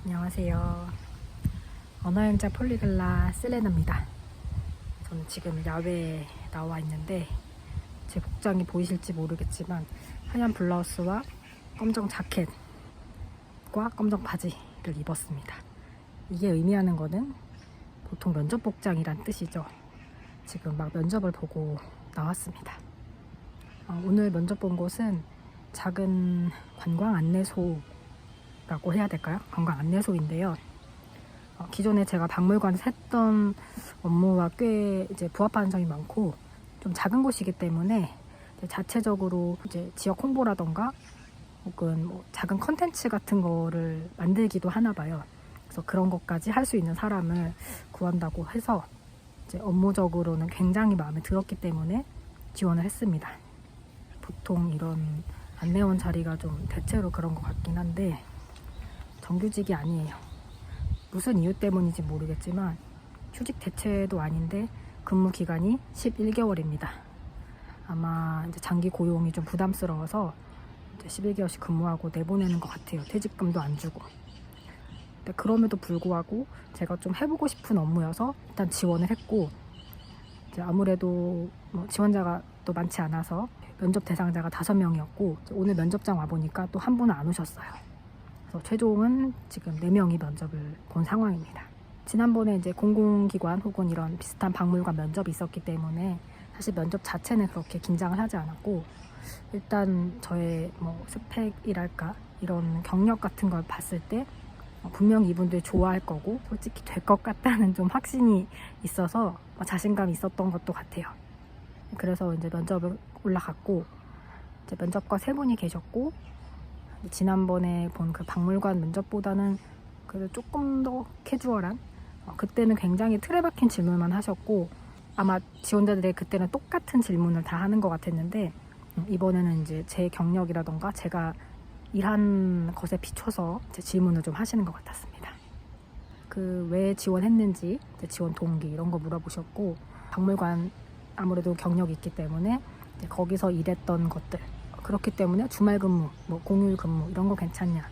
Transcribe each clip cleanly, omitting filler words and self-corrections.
안녕하세요. 언어연자 폴리글라 셀레나입니다. 저는 지금 야외에 나와 있는데 제 복장이 보이실지 모르겠지만 하얀 블라우스와 검정 자켓과 검정 바지를 입었습니다. 이게 의미하는 거는 보통 면접 복장이란 뜻이죠. 지금 막 면접을 보고 나왔습니다. 오늘 면접 본 곳은 작은 관광 안내소라고 해야 될까요? 관광 안내소인데요. 기존에 제가 박물관에서 했던 업무와 꽤 이제 부합하는 점이 많고 좀 작은 곳이기 때문에 자체적으로 이제 지역 홍보라던가 혹은 뭐 작은 컨텐츠 같은 거를 만들기도 하나 봐요. 그래서 그런 것까지 할 수 있는 사람을 구한다고 해서 이제 업무적으로는 굉장히 마음에 들었기 때문에 지원을 했습니다. 보통 이런 안내원 자리가 좀 대체로 그런 것 같긴 한데 정규직이 아니에요. 무슨 이유 때문인지 모르겠지만 휴직 대체도 아닌데 근무 기간이 11개월입니다. 아마 이제 장기 고용이 좀 부담스러워서 이제 11개월씩 근무하고 내보내는 것 같아요. 퇴직금도 안 주고. 근데 그럼에도 불구하고 제가 좀 해보고 싶은 업무여서 일단 지원을 했고, 이제 아무래도 뭐 지원자가 또 많지 않아서 면접 대상자가 5명이었고 오늘 면접장 와보니까 또 한 분은 안 오셨어요. 그래서 최종은 지금 4명이 면접을 본 상황입니다. 지난번에 이제 공공기관 혹은 이런 비슷한 박물관 면접이 있었기 때문에 사실 면접 자체는 그렇게 긴장을 하지 않았고, 일단 저의 뭐 스펙이랄까 이런 경력 같은 걸 봤을 때 분명히 이분들 좋아할 거고 솔직히 될 것 같다는 좀 확신이 있어서 자신감이 있었던 것도 같아요. 그래서 이제 면접을 올라갔고, 이제 면접과 3분이 계셨고, 지난번에 본 그 박물관 면접보다는 그래도 조금 더 캐주얼한, 그때는 굉장히 틀에 박힌 질문만 하셨고 아마 지원자들이 그때는 똑같은 질문을 다 하는 것 같았는데 이번에는 이제 제 경력이라던가 제가 일한 것에 비춰서 제 질문을 좀 하시는 것 같았습니다. 그 왜 지원했는지, 지원 동기 이런 거 물어보셨고, 박물관 아무래도 경력이 있기 때문에 이제 거기서 일했던 것들, 그렇기 때문에 주말 근무, 뭐 공휴일 근무 이런 거 괜찮냐는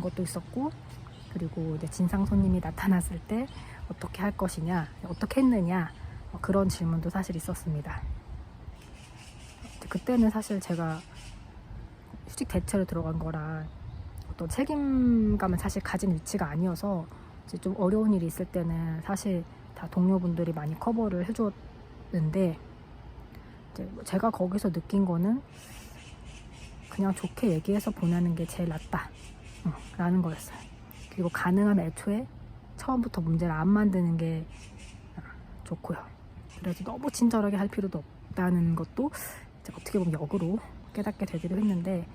것도 있었고, 그리고 이제 진상 손님이 나타났을 때 어떻게 할 것이냐, 어떻게 했느냐, 그런 질문도 사실 있었습니다. 그때는 사실 제가 휴직 대체로 들어간 거라 어떤 책임감을 사실 가진 위치가 아니어서 이제 좀 어려운 일이 있을 때는 사실 다 동료분들이 많이 커버를 해줬는데, 이제 제가 거기서 느낀 거는 그냥 좋게 얘기해서 보내는 게 제일 낫다 라는 거였어요. 그리고 가능하면 애초에 처음부터 문제를 안 만드는 게 좋고요. 그래서 너무 친절하게 할 필요도 없다는 것도 이제 어떻게 보면 역으로 깨닫게 되기도 했는데,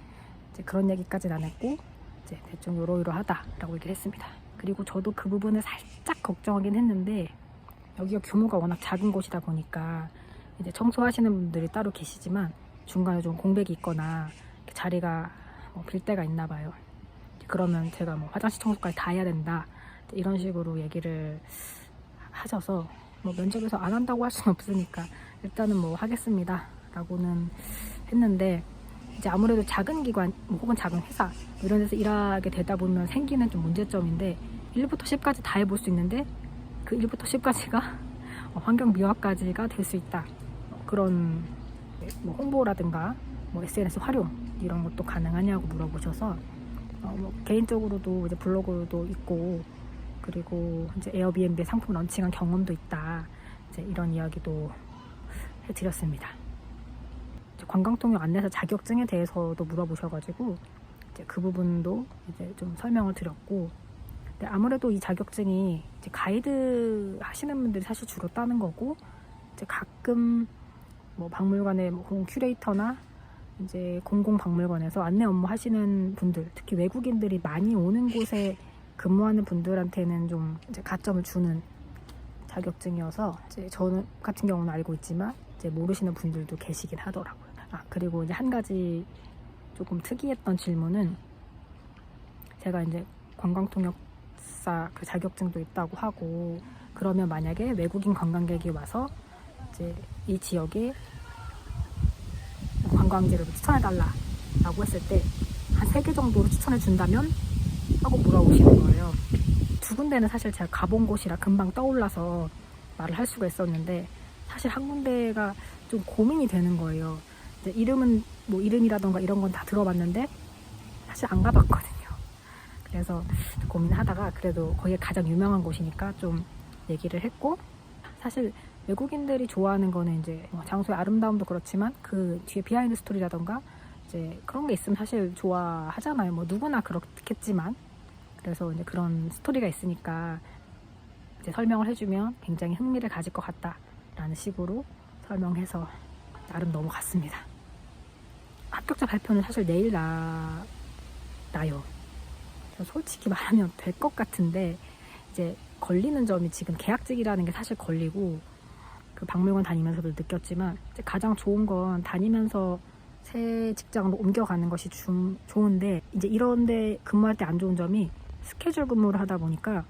이제 그런 얘기까지는 안 했고 이제 대충 요러요러하다라고 얘기를 했습니다. 그리고 저도 그 부분을 살짝 걱정하긴 했는데, 여기가 규모가 워낙 작은 곳이다 보니까 이제 청소하시는 분들이 따로 계시지만 중간에 좀 공백이 있거나 자리가 빌 때가 있나 봐요. 그러면 제가 뭐 화장실 청소까지 다 해야 된다 이런 식으로 얘기를 하셔서 뭐 면접에서 안 한다고 할 수는 없으니까 일단은 뭐 하겠습니다 라고는 했는데, 이제 아무래도 작은 기관 혹은 작은 회사 이런 데서 일하게 되다 보면 생기는 좀 문제점인데, 1부터 10까지 다 해볼 수 있는데 그 1부터 10까지가 환경 미화까지가 될 수 있다, 그런 뭐 홍보라든가 뭐 SNS 활용 이런 것도 가능하냐고 물어보셔서 뭐 개인적으로도 이제 블로그도 있고, 그리고 이제 에어비앤비 상품 런칭한 경험도 있다, 이제 이런 이야기도 해드렸습니다. 관광통역 안내사 자격증에 대해서도 물어보셔가지고 이제 그 부분도 이제 좀 설명을 드렸고, 근데 아무래도 이 자격증이 이제 가이드 하시는 분들이 사실 주로 따는 거고, 이제 가끔 뭐 박물관의 뭐 큐레이터나 이제 공공박물관에서 안내 업무 하시는 분들, 특히 외국인들이 많이 오는 곳에 근무하는 분들한테는 좀 이제 가점을 주는 자격증이어서 이제 저는 같은 경우는 알고 있지만 이제 모르시는 분들도 계시긴 하더라고요. 그리고 이제 한 가지 조금 특이했던 질문은, 제가 이제 관광통역사 그 자격증도 있다고 하고, 그러면 만약에 외국인 관광객이 와서 이제 이 지역에 관광지를 추천해달라라고 했을 때 한 3개 정도로 추천해 준다면 하고 물어보시는 거예요. 두 군데는 사실 제가 가본 곳이라 금방 떠올라서 말을 할 수가 있었는데 사실 한 군데가 좀 고민이 되는 거예요. 이제 이름은 뭐 이름이라던가 이런 건 다 들어봤는데 사실 안 가봤거든요. 그래서 고민하다가 그래도 거기가 가장 유명한 곳이니까 좀 얘기를 했고, 사실 외국인들이 좋아하는 거는 이제 장소의 아름다움도 그렇지만 그 뒤에 비하인드 스토리라던가 이제 그런 게 있으면 사실 좋아하잖아요. 뭐 누구나 그렇겠지만, 그래서 이제 그런 스토리가 있으니까 이제 설명을 해주면 굉장히 흥미를 가질 것 같다라는 식으로 설명해서 나름 넘어갔습니다. 합격자 발표는 사실 내일 나요. 솔직히 말하면 될 것 같은데 이제 걸리는 점이 지금 계약직이라는 게 사실 걸리고, 그 박물관 다니면서도 느꼈지만 이제 가장 좋은 건 다니면서 새 직장으로 옮겨가는 것이 좋은데, 이제 이런데 근무할 때 안 좋은 점이 스케줄 근무를 하다 보니까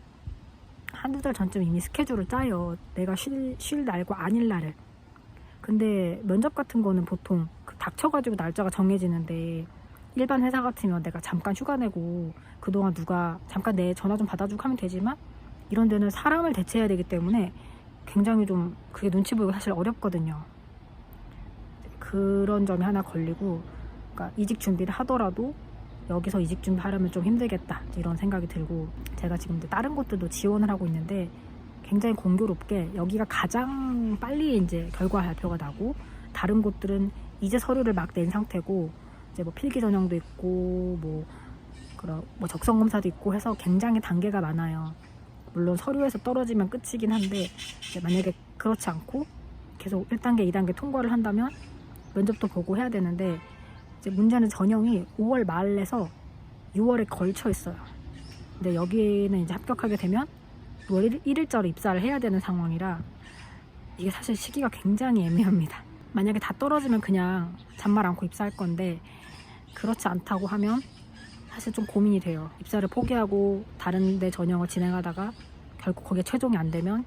한두 달 전쯤 이미 스케줄을 짜요. 내가 쉴 날과 아닐 날을. 근데 면접 같은 거는 보통 닥쳐가지고 날짜가 정해지는데, 일반 회사 같으면 내가 잠깐 휴가 내고 그동안 누가 잠깐 내 전화 좀 받아주고 하면 되지만, 이런 데는 사람을 대체해야 되기 때문에 굉장히 좀 그게 눈치 보이고 사실 어렵거든요. 그런 점이 하나 걸리고, 그러니까 이직 준비를 하더라도 여기서 이직 준비하려면 좀 힘들겠다 이런 생각이 들고, 제가 지금 다른 곳들도 지원을 하고 있는데 굉장히 공교롭게 여기가 가장 빨리 이제 결과 발표가 나고, 다른 곳들은 이제 서류를 막 낸 상태고 이제 뭐 필기 전형도 있고 뭐 그런 뭐 적성 검사도 있고 해서 굉장히 단계가 많아요. 물론 서류에서 떨어지면 끝이긴 한데, 만약에 그렇지 않고 계속 1단계, 2단계 통과를 한다면 면접도 보고 해야 되는데, 이제 문제는 전형이 5월 말에서 6월에 걸쳐 있어요. 근데 여기는 이제 합격하게 되면 6월 1일자로 입사를 해야 되는 상황이라 이게 사실 시기가 굉장히 애매합니다. 만약에 다 떨어지면 그냥 잔말 않고 입사할 건데, 그렇지 않다고 하면 사실 좀 고민이 돼요. 입사를 포기하고 다른 데 전형을 진행하다가 결국 거기에 최종이 안 되면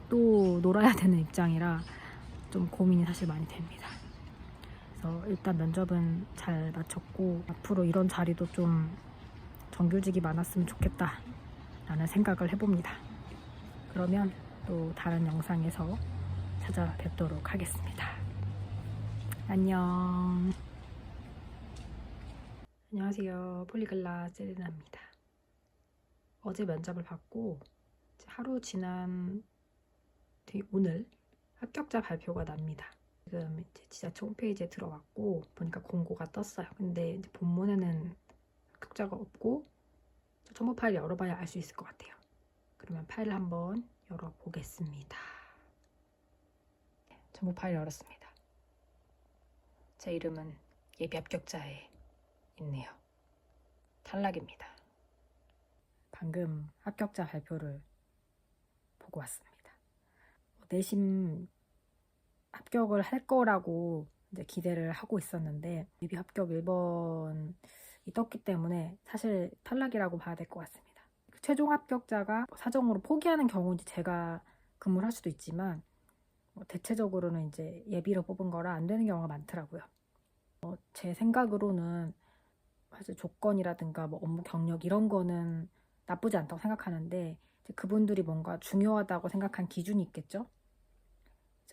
또 놀아야 되는 입장이라 좀 고민이 사실 많이 됩니다. 그래서 일단 면접은 잘 마쳤고, 앞으로 이런 자리도 좀 정규직이 많았으면 좋겠다 라는 생각을 해봅니다. 그러면 또 다른 영상에서 찾아뵙도록 하겠습니다. 안녕. 안녕하세요. 폴리글라 세레나입니다. 어제 면접을 받고 하루 지난 뒤 오늘 합격자 발표가 납니다. 지금 이제 지자체 홈페이지에 들어갔고 보니까 공고가 떴어요. 근데 이제 본문에는 합격자가 없고 첨부 파일 열어봐야 알 수 있을 것 같아요. 그러면 파일을 한번 열어보겠습니다. 첨부 파일 열었습니다. 제 이름은 예비 합격자에 있네요. 탈락입니다. 방금 합격자 발표를 보고 왔습니다. 내심 합격을 할 거라고 이제 기대를 하고 있었는데, 예비 합격 1번이 떴기 때문에 사실 탈락이라고 봐야 될 것 같습니다. 최종 합격자가 사정으로 포기하는 경우는 제가 근무를 할 수도 있지만, 대체적으로는 이제 예비로 뽑은 거라 안 되는 경우가 많더라고요. 제 생각으로는 사실 조건이라든가 뭐 업무 경력 이런 거는 나쁘지 않다고 생각하는데, 그분들이 뭔가 중요하다고 생각한 기준이 있겠죠?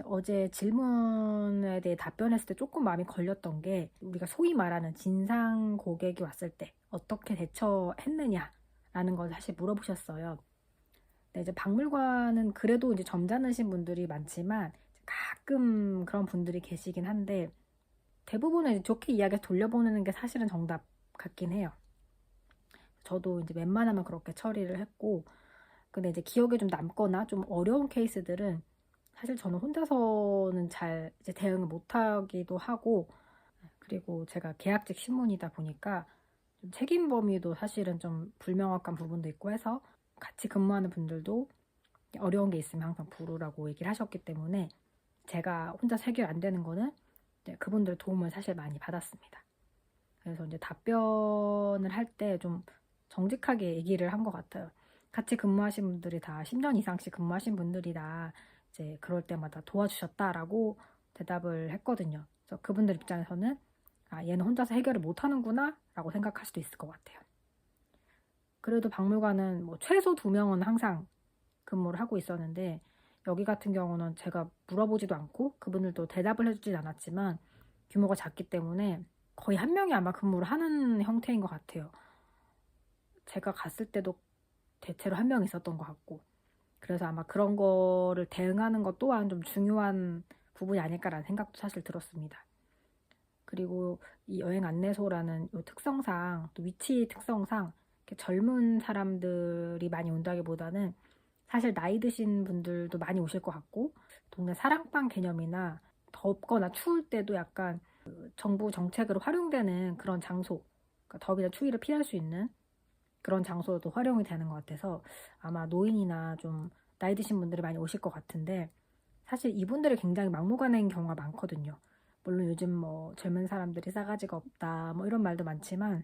어제 질문에 대해 답변했을 때 조금 마음이 걸렸던 게, 우리가 소위 말하는 진상 고객이 왔을 때 어떻게 대처했느냐라는 걸 사실 물어보셨어요. 근데 이제 박물관은 그래도 이제 점잖으신 분들이 많지만 가끔 그런 분들이 계시긴 한데, 대부분은 이제 좋게 이야기 돌려보내는 게 사실은 정답 같긴 해요. 저도 이제 웬만하면 그렇게 처리를 했고, 근데 이제 기억에 좀 남거나 좀 어려운 케이스들은 사실 저는 혼자서는 잘 이제 대응을 못하기도 하고, 그리고 제가 계약직 신문이다 보니까 좀 책임 범위도 사실은 좀 불명확한 부분도 있고 해서 같이 근무하는 분들도 어려운 게 있으면 항상 부르라고 얘기를 하셨기 때문에, 제가 혼자 해결 안 되는 거는 그분들의 도움을 사실 많이 받았습니다. 그래서 이제 답변을 할 때 좀 정직하게 얘기를 한 것 같아요. 같이 근무하신 분들이 다 10년 이상씩 근무하신 분들이라 이제 그럴 때마다 도와주셨다라고 대답을 했거든요. 그래서 그분들 입장에서는 얘는 혼자서 해결을 못하는구나 라고 생각할 수도 있을 것 같아요. 그래도 박물관은 뭐 최소 2명은 항상 근무를 하고 있었는데 여기 같은 경우는 제가 물어보지도 않고 그분들도 대답을 해주진 않았지만 규모가 작기 때문에 거의 한 명이 아마 근무를 하는 형태인 것 같아요. 제가 갔을 때도 대체로 한 명 있었던 것 같고 그래서 아마 그런 거를 대응하는 것 또한 좀 중요한 부분이 아닐까라는 생각도 사실 들었습니다. 그리고 이 여행 안내소라는 이 특성상 또 위치 특성상 이렇게 젊은 사람들이 많이 온다기보다는 사실 나이 드신 분들도 많이 오실 것 같고 동네 사랑방 개념이나 덥거나 추울 때도 약간 그 정부 정책으로 활용되는 그런 장소, 그러니까 더위나 추위를 피할 수 있는 그런 장소도 활용이 되는 것 같아서 아마 노인이나 좀 나이 드신 분들이 많이 오실 것 같은데 사실 이분들이 굉장히 막무가내인 경우가 많거든요. 물론 요즘 뭐 젊은 사람들이 싸가지가 없다 뭐 이런 말도 많지만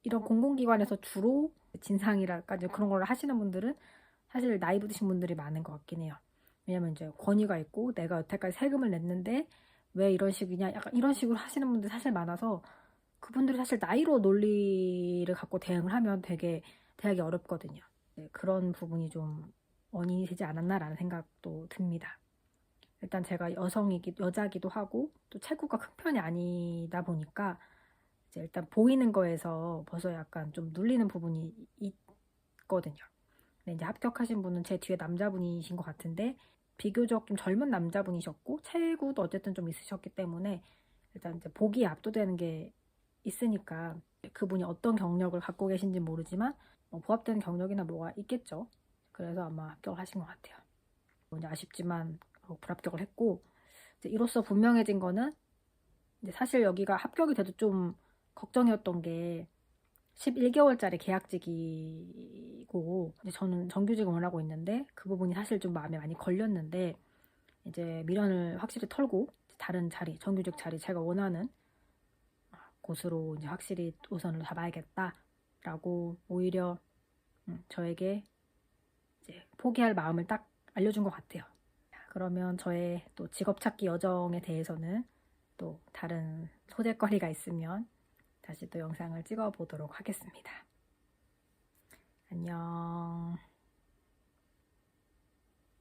이런 공공기관에서 주로 진상이랄까 이제 그런 걸 하시는 분들은 사실 나이 드신 분들이 많은 것 같긴 해요. 왜냐면 이제 권위가 있고 내가 여태까지 세금을 냈는데 왜 이런 식이냐 약간 이런 식으로 하시는 분들 사실 많아서 그분들이 사실 나이로 논리를 갖고 대응을 하면 되게 대하기 어렵거든요. 네, 그런 부분이 좀 원인이 되지 않았나라는 생각도 듭니다. 일단 제가 여자기도 하고 또 체구가 큰 편이 아니다 보니까 이제 일단 보이는 거에서 벌써 약간 좀 눌리는 부분이 있거든요. 근데 이제 합격하신 분은 제 뒤에 남자분이신 것 같은데 비교적 좀 젊은 남자분이셨고 체구도 어쨌든 좀 있으셨기 때문에 일단 이제 보기에 압도되는 게 있으니까 그분이 어떤 경력을 갖고 계신지 모르지만 뭐 부합되는 경력이나 뭐가 있겠죠. 그래서 아마 합격을 하신 것 같아요. 이제 아쉽지만 불합격을 했고 이제 이로써 분명해진 거는 이제 사실 여기가 합격이 돼도 좀 걱정이었던 게 11개월짜리 계약직이고 이제 저는 정규직을 원하고 있는데 그 부분이 사실 좀 마음에 많이 걸렸는데 이제 미련을 확실히 털고 다른 자리, 정규직 자리 제가 원하는 곳으로 이제 확실히 우선을 잡아야겠다라고 오히려 저에게 이제 포기할 마음을 딱 알려준 것 같아요. 그러면 저의 또 직업 찾기 여정에 대해서는 또 다른 소재거리가 있으면 다시 또 영상을 찍어 보도록 하겠습니다. 안녕.